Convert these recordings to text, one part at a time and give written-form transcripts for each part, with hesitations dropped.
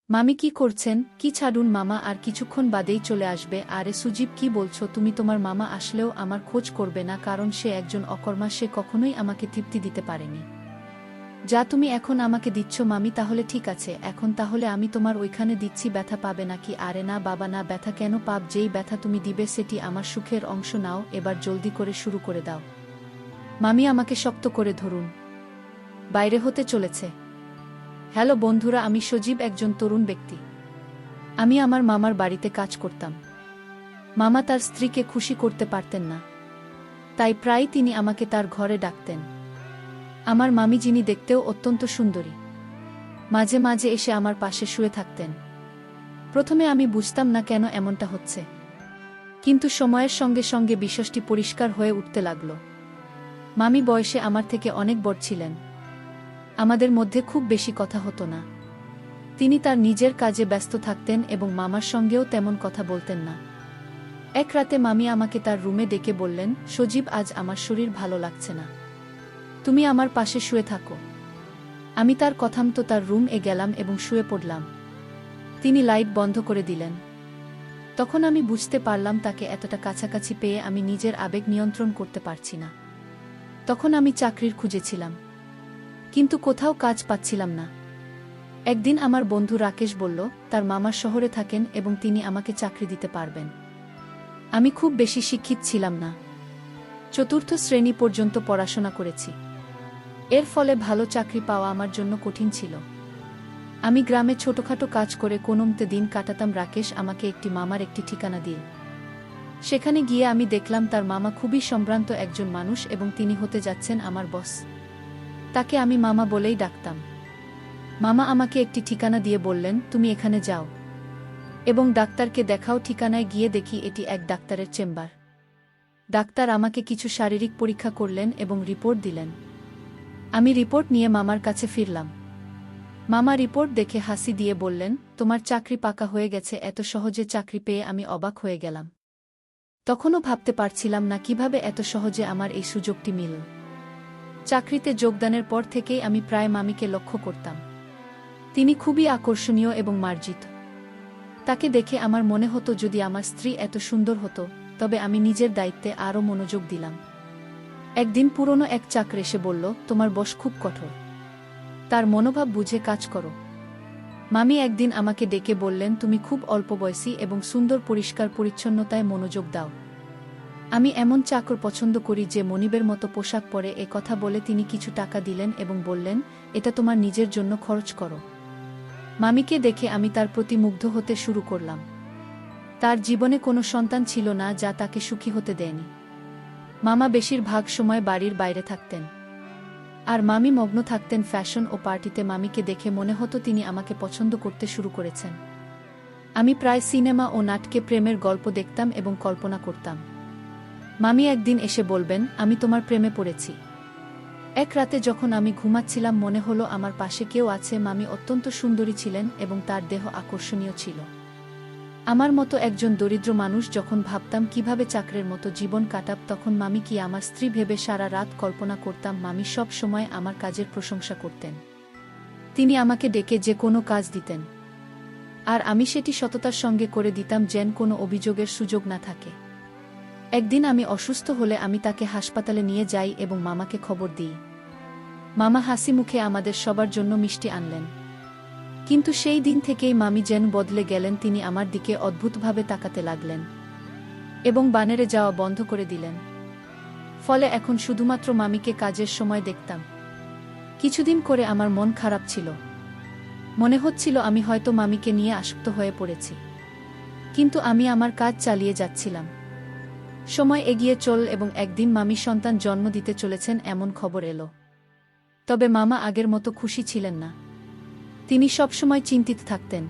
মামি কি করছেন? কি ছাড়ুন মামা আর কিছুক্ষণ বাদেই চলে আসবে। আরে সুজিব কি বলছো তুমি? তোমার মামা আসলেও আমার খোঁজ করবে না, কারণ সে একজন অকর্মা, সে কখনোই আমাকে তৃপ্তি দিতে পারেনি। যা তুমি এখন আমাকে দিচ্ছ মামি, তাহলে ঠিক আছে, এখন তাহলে আমি তোমার ওইখানে দিচ্ছি, ব্যথা পাবে নাকি? আরে না বাবা না, ব্যথা কেন পাব? যেই ব্যথা তুমি দিবে সেটি আমার সুখের অংশ। নাও এবার জলদি করে শুরু করে দাও। মামি আমাকে শক্ত করে ধরুন, বাইরে হতে চলেছে। হ্যালো বন্ধুরা, আমি সজীব, একজন তরুণ ব্যক্তি। আমি আমার মামার বাড়িতে কাজ করতাম। মামা তার স্ত্রীকে খুশি করতে পারতেন না, তাই প্রায়ই তিনি আমাকে তার ঘরে ডাকতেন। আমার মামি, যিনি দেখতেও অত্যন্ত সুন্দরী, মাঝে মাঝে এসে আমার পাশে শুয়ে থাকতেন। প্রথমে আমি বুঝতাম না কেন এমনটা হচ্ছে, কিন্তু সময়ের সঙ্গে সঙ্গে বিষয়টি পরিষ্কার হয়ে উঠতে লাগল। মামি বয়সে আমার থেকে অনেক বড় ছিলেন। আমাদের মধ্যে খুব বেশি কথা হতো না। তিনি তার নিজের কাজে ব্যস্ত থাকতেন এবং মামার সঙ্গেও তেমন কথা বলতেন না। এক রাতে মামি আমাকে তার রুমে ডেকে বললেন, সজীব, আজ আমার শরীর ভালো লাগছে না, তুমি আমার পাশে শুয়ে থাকো। আমি তার কথা মতো তার রুম-এ গেলাম এবং শুয়ে পড়লাম। তিনি লাইট বন্ধ করে দিলেন। তখন আমি বুঝতে পারলাম তাকে এতটা কাছাকাছি পেয়ে আমি নিজের আবেগ নিয়ন্ত্রণ করতে পারছি না। তখন আমি চাকরির খুঁজেছিলাম, কিন্তু কোথাও কাজ পাচ্ছিলাম না। একদিন আমার বন্ধু রাকেশ বলল, তার মামা শহরে থাকেন এবং তিনি আমাকে চাকরি দিতে পারবেন। আমি খুব বেশি শিক্ষিত ছিলাম না, চতুর্থ শ্রেণী পর্যন্ত পড়াশোনা করেছি। এর ফলে ভালো চাকরি পাওয়া আমার জন্য কঠিন ছিল। আমি গ্রামে ছোটখাটো কাজ করে কোনোমতে দিন কাটাতাম। রাকেশ আমাকে একটি মামার একটি ঠিকানা দিয়ে। সেখানে গিয়ে আমি দেখলাম তার মামা খুবই সম্ভ্রান্ত একজন মানুষ এবং তিনি হতে যাচ্ছেন আমার বস। তাকে আমি মামা বলেই ডাকতাম। মামা আমাকে একটি ঠিকানা দিয়ে বললেন, তুমি এখানে যাও এবং ডাক্তারকে দেখাও। ঠিকানায় গিয়ে দেখি এটি এক ডাক্তারের চেম্বার। ডাক্তার আমাকে কিছু শারীরিক পরীক্ষা করলেন এবং রিপোর্ট দিলেন। আমি রিপোর্ট নিয়ে মামার কাছে ফিরলাম। মামা রিপোর্ট দেখে হাসি দিয়ে বললেন, তোমার চাকরি পাকা হয়ে গেছে। এত সহজে চাকরি পেয়ে আমি অবাক হয়ে গেলাম। তখনও ভাবতে পারছিলাম না কিভাবে এত সহজে আমার এই সুযোগটি মিলল। চাকরিতে যোগদানের পর থেকেই আমি প্রায় মামিকে লক্ষ্য করতাম। তিনি খুবই আকর্ষণীয় এবং মার্জিত। তাকে দেখে আমার মনে হতো যদি আমার স্ত্রী এত সুন্দর হতো, তবে আমি নিজের দায়িত্বে আরও মনোযোগ দিলাম। একদিন পুরনো এক চাকর এসে বলল, তোমার বস খুব কঠোর, তার মনোভাব বুঝে কাজ করো। মামি একদিন আমাকে ডেকে বললেন, তুমি খুব অল্প বয়সী এবং সুন্দর, পরিষ্কার পরিচ্ছন্নতায় মনোযোগ দাও। আমি এমন চাকর পছন্দ করি যে মনিবের মতো পোশাক পরে। এ কথা বলে তিনি কিছু টাকা দিলেন এবং বললেন, এটা তোমার নিজের জন্য খরচ করো। মামিকে দেখে আমি তার প্রতি মুগ্ধ হতে শুরু করলাম। তার জীবনে কোনো সন্তান ছিল না যা তাকে সুখী হতে দেয়নি। মামা বেশিরভাগ সময় বাড়ির বাইরে থাকতেন, আর মামি মগ্ন থাকতেন ফ্যাশন ও পার্টিতে। মামিকে দেখে মনে হতো তিনি আমাকে পছন্দ করতে শুরু করেছেন। আমি প্রায় সিনেমা ও নাটকে প্রেমের গল্প দেখতাম এবং কল্পনা করতাম। মামি একদিন এসে বলবেন, আমি তোমার প্রেমে পড়েছি। এক রাতে যখন আমি ঘুমাচ্ছিলাম মনে হলো আমার পাশে কেউ আছে। মামি অত্যন্ত সুন্দরী ছিলেন এবং তার দেহ আকর্ষণীয় ছিল। আমার মতো একজন দরিদ্র মানুষ যখন ভাবতাম কিভাবে চাকরের মতো জীবন কাটাব, তখন মামি কি আমার স্ত্রী ভেবে সারা রাত কল্পনা করতাম। মামি সব সময় আমার কাজের প্রশংসা করতেন। তিনি আমাকে ডেকে যে কোনো কাজ দিতেন, আর আমি সেটি সততার সঙ্গে করে দিতাম, যেন কোনো অভিযোগের সুযোগ না থাকে। একদিন আমি অসুস্থ হলে আমি তাকে হাসপাতালে নিয়ে যাই এবং মামাকে খবর দিই। মামা হাসি মুখে আমাদের সবার জন্য মিষ্টি আনলেন। কিন্তু সেই দিন থেকেই মামি যেন বদলে গেলেন। তিনি আমার দিকে অদ্ভুতভাবে তাকাতে লাগলেন এবং বানেরে যাওয়া বন্ধ করে দিলেন। ফলে এখন শুধুমাত্র মামিকে কাজের সময় দেখতাম। কিছুদিন করে আমার মন খারাপ ছিল। মনে হচ্ছিল আমি হয়তো মামিকে নিয়ে আসক্ত হয়ে পড়েছি, কিন্তু আমি আমার কাজ চালিয়ে যাচ্ছিলাম। সময় এগিয়ে চল এবং একদিন মামি সন্তান জন্ম দিতে চলেছেন এমন খবর এলো। তবে মামা আগের মতো খুশি ছিলেন না। তিনি সবসময় চিন্তিত থাকতেন।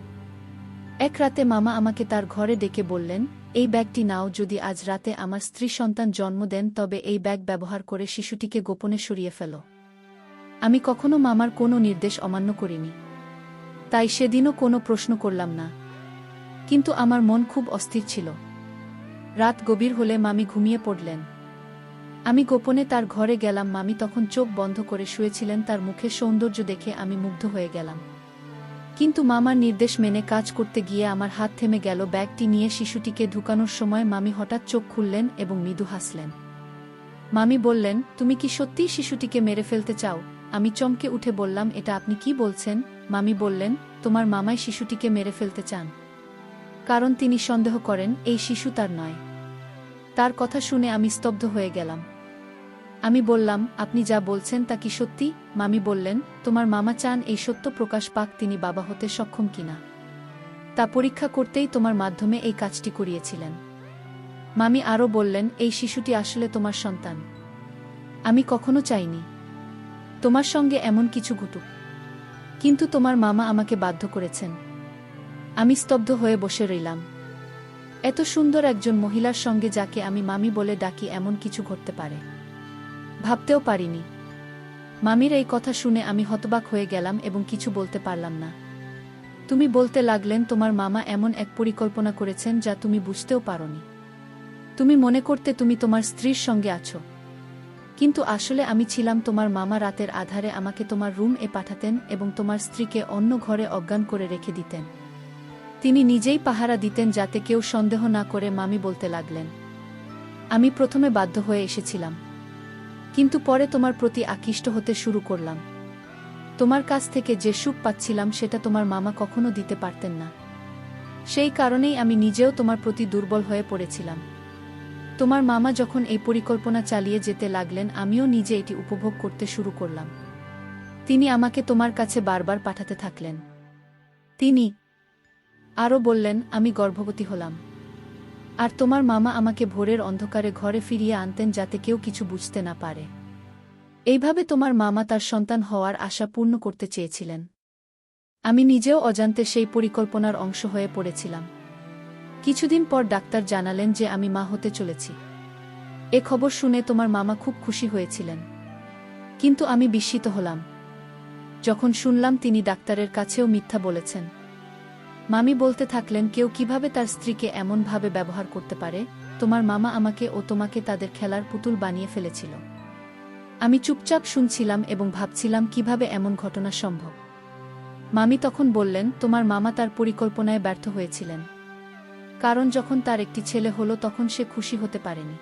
এক রাতে মামা আমাকে তার ঘরে ডেকে বললেন, এই ব্যাগটি নাও। যদি আজ রাতে আমার স্ত্রী সন্তান জন্ম দেন তবে এই ব্যাগ ব্যবহার করে শিশুটিকে গোপনে সরিয়ে ফেলো। আমি কখনো মামার কোনো নির্দেশ অমান্য করিনি, তাই সেদিনও কোনো প্রশ্ন করলাম না। কিন্তু আমার মন খুব অস্থির ছিল। রাত গভীর হলে মামি ঘুমিয়ে পড়লেন। আমি গোপনে তার ঘরে গেলাম। মামি তখন চোখ বন্ধ করে শুয়েছিলেন। তার মুখের সৌন্দর্য দেখে আমি মুগ্ধ হয়ে গেলাম। কিন্তু মামার নির্দেশ মেনে কাজ করতে গিয়ে আমার হাত থেমে গেল। ব্যাগটি নিয়ে শিশুটিকে ঢুকানোর সময় মামি হঠাৎ চোখ খুললেন এবং মৃদু হাসলেন। মামি বললেন, তুমি কি সত্যিই শিশুটিকে মেরে ফেলতে চাও? আমি চমকে উঠে বললাম, এটা আপনি কি বলছেন? মামি বললেন, তোমার মামাই শিশুটিকে মেরে ফেলতে চান, কারণ তিনি সন্দেহ করেন এই শিশু তার নয়। তার কথা শুনে আমি স্তব্ধ হয়ে গেলাম। আমি বললাম, আপনি যা বলছেন তা কি সত্যি? মামি বললেন, তোমার মামা চান এই সত্য প্রকাশ পাক, তিনি বাবা হতে সক্ষম কিনা তা পরীক্ষা করতেই তোমার মাধ্যমে এই কাজটি করিয়েছিলেন। মামি আরও বললেন, এই শিশুটি আসলে তোমার সন্তান। আমি কখনো চাইনি তোমার সঙ্গে এমন কিছু ঘটুক, কিন্তু তোমার মামা আমাকে বাধ্য করেছেন। আমি স্তব্ধ হয়ে বসে রইলাম। এত সুন্দর একজন মহিলার সঙ্গে, যাকে আমি মামি বলে ডাকি, এমন কিছু ঘটতে পারে ভাবতেও পারিনি। মামির এই কথা শুনে আমি হতবাক হয়ে গেলাম এবং কিছু বলতে পারলাম না। তুমি বলতে লাগলেন, তোমার মামা এমন এক পরিকল্পনা করেছেন যা তুমি বুঝতেও পারোনি। তুমি মনে করতে তুমি তোমার স্ত্রীর সঙ্গে আছো, কিন্তু আসলে আমি ছিলাম। তোমার মামা রাতের আধারে আমাকে তোমার রুম-এ পাঠাতেন এবং তোমার স্ত্রীকে অন্য ঘরে অজ্ঞান করে রেখে দিতেন। তিনি নিজেই পাহারা দিতেন যাতে কেউ সন্দেহ না করে। মামি বলতে লাগলেন, আমি প্রথমে বাধ্য হয়ে এসেছিলাম, কিন্তু পরে তোমার প্রতি আকৃষ্ট হতে শুরু করলাম। তোমার কাছ থেকে যে সুখ পাচ্ছিলাম সেটা তোমার মামা কখনো দিতে পারতেন না। সেই কারণেই আমি নিজেও তোমার প্রতি দুর্বল হয়ে পড়েছিলাম। তোমার মামা যখন এই পরিকল্পনা চালিয়ে যেতে লাগলেন, আমিও নিজে এটি উপভোগ করতে শুরু করলাম। তিনি আমাকে তোমার কাছে বারবার পাঠাতে থাকলেন। তিনি আরও বললেন, আমি গর্ভবতী হলাম, আর তোমার মামা আমাকে ভোরের অন্ধকারে ঘরে ফিরিয়ে আনতেন যাতে কেউ কিছু বুঝতে না পারে। এইভাবে তোমার মামা তার সন্তান হওয়ার আশা পূর্ণ করতে চেয়েছিলেন। আমি নিজেও অজান্তে সেই পরিকল্পনার অংশ হয়ে পড়েছিলাম। কিছুদিন পর ডাক্তার জানালেন যে আমি মা হতে চলেছি। এ খবর শুনে তোমার মামা খুব খুশি হয়েছিলেন, কিন্তু আমি বিস্মিত হলাম যখন শুনলাম তিনি ডাক্তারের কাছেও মিথ্যা বলেছেন। মামি বলতে থাকলেন, কেউ কিভাবে তার স্ত্রীকে এমনভাবে ব্যবহার করতে পারে? তোমার মামা আমাকে ও তোমাকে তাদের খেলার পুতুল বানিয়ে ফেলেছিল। আমি চুপচাপ শুনছিলাম এবং ভাবছিলাম কিভাবে এমন ঘটনা সম্ভব। মামি তখন বললেন, তোমার মামা তার পরিকল্পনায় ব্যর্থ হয়েছিলেন, কারণ যখন তার একটি ছেলে হলো তখন সে খুশি হতে পারেনি।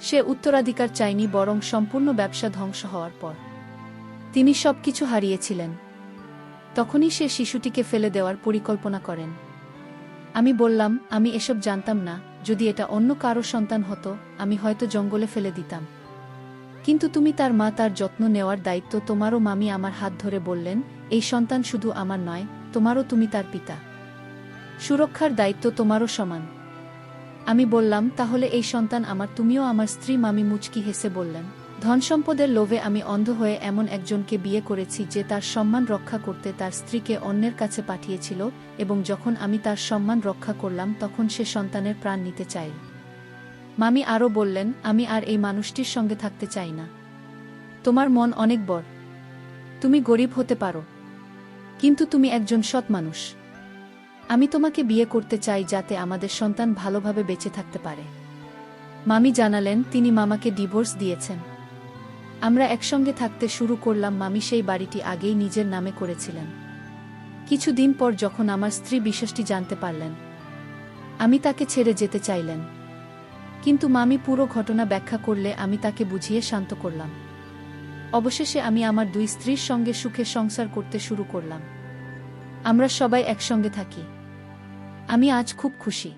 সে উত্তরাধিকার চায়নি, বরং সম্পূর্ণ ব্যবসা ধ্বংস হওয়ার পর তিনি সবকিছু হারিয়েছিলেন। তখনই সে শিশুটিকে ফেলে দেওয়ার পরিকল্পনা করেন। আমি বললাম, আমি এসব জানতাম না। যদি এটা অন্য কারো সন্তান হতো, আমি হয়তো জঙ্গলে ফেলে দিতাম, কিন্তু তুমি তার মা, তার যত্ন নেওয়ার দায়িত্ব তোমারও। মামি আমার হাত ধরে বললেন, এই সন্তান শুধু আমার নয়, তোমারও। তুমি তার পিতা, সুরক্ষার দায়িত্ব তোমারও সমান। আমি বললাম, তাহলে এই সন্তান আমার, তুমিও আমার স্ত্রী। মামি মুচকি হেসে বললেন, ধনসম্পদের লোভে আমি অন্ধ হয়ে এমন একজনকে বিয়ে করেছি যে তার সম্মান রক্ষা করতে তার স্ত্রীকে অন্যের কাছে পাঠিয়েছিল, এবং যখন আমি তার সম্মান রক্ষা করলাম তখন সে সন্তানের প্রাণ নিতে চাইল। মামি আরও বললেন, আমি আর এই মানুষটির সঙ্গে থাকতে চাই না। তোমার মন অনেক বড়, তুমি গরিব হতে পারো, কিন্তু তুমি একজন সৎ মানুষ। আমি তোমাকে বিয়ে করতে চাই যাতে আমাদের সন্তান ভালোভাবে বেঁচে থাকতে পারে। মামি জানালেন তিনি মামাকে ডিভোর্স দিয়েছেন। আমরা একসঙ্গে থাকতে শুরু করলাম। মামি সেই বাড়িটি আগেই নিজের নামে করেছিলেন। কিছুদিন পর যখন আমার স্ত্রী বিষয়টি জানতে পারলেন, আমি তাকে ছেড়ে যেতে চাইলেন, কিন্তু মামি পুরো ঘটনা ব্যাখ্যা করলে আমি তাকে বুঝিয়ে শান্ত করলাম। অবশেষে আমি আমার দুই স্ত্রীর সঙ্গে সুখে সংসার করতে শুরু করলাম। আমরা সবাই একসঙ্গে থাকি। আমি আজ খুব খুশি,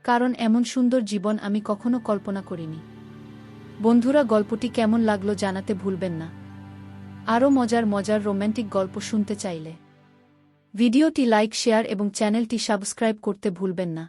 কারণ এমন সুন্দর জীবন আমি কখনো কল্পনা করিনি। বন্ধুরা, গল্পটি কেমন লাগলো জানাতে ভুলবেন না। আরও মজার মজার রোম্যান্টিক গল্প শুনতে চাইলে ভিডিওটি লাইক, শেয়ার এবং চ্যানেলটি সাবস্ক্রাইব করতে ভুলবেন না।